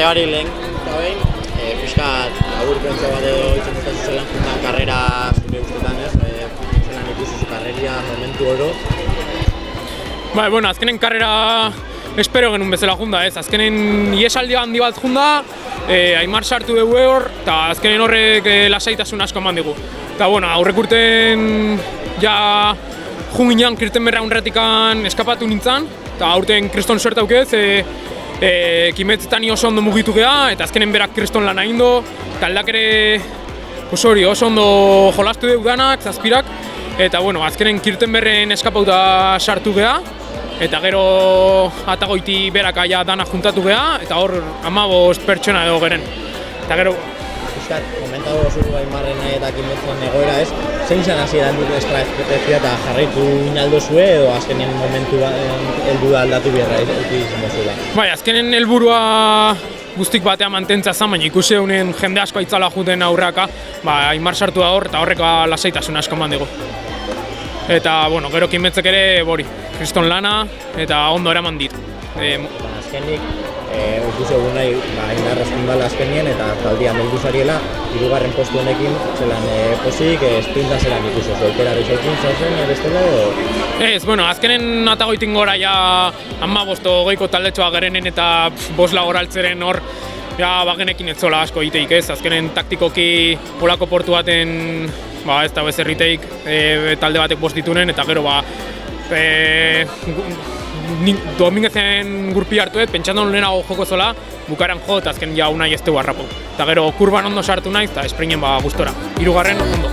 Matebari lehen eta behin, pixkat aburpentsa bat edo itzen dut zelan juntan karrera zure ustetan ez, zelan ikusi zu karreria momentu oro. Bai, bueno, azkenen karrera espero genuen bezala junda ez, azkenen iesaldi handi bat junda, Aimar sartu dugu hor, eta azkenen horrek lasaitasun asko eman digu. Eta bueno, aurrek urten ja junginan Kirtenberra unratikan eskapatu nintzen, eta aurten kriston suerte aukez, kimetzetan oso ondo mugitu geha, eta azkenen berak kriston lan egin do, eta aldak ere oso ondo jolastu dugu danak, zazpirak, eta bueno, azkenen Kirtenberren eskapauta sartu geha, eta gero atagoiti berak aia dana juntatu geha, eta hor 15 pertsona edo geren. Eta gero Piskat, komentatu zuru Aimarren eta kimetzen egoera ez, zein zen hasieran dut estrategia eta jarraitu inaldozue edo azkenen momentu heldu da aldatu beharra izan duzula? Bai, azkenen helburua guztik batea mantentza zen, baina ikusi honen jende asko aitzala juten aurraka, Aimar sartu da hor eta horrek lasaitasun asko eman digu. Eta, bueno, gero kimetzek ere, kriston lana eta ondo eraman dit. Azkenik, ikusi egun nahi, indarrezkin bala azkenien eta taldia meldu zariela, 3. postu honekin zelan posik, sprinta zelan ikusi, zoikera bizoikin zauzen, bestela edo? Ez, bueno, azkenen atagoitin gora ja 15-20ko taldetxoa gerenen eta 5 lagoraltzeren hor ja bagenekin ez zola asko egiteik ez, azkenen taktikoki olako portu baten ez da bezerriteik talde batek 5 ditunen eta gero Dominguezen gurpi hartuet, pentsando lehenago joko zola, bukaran jo eta azken ja unai ez dugu harrapu. Eta gero kurban ondo sartu naiz eta espringen gustora. 3. ondo.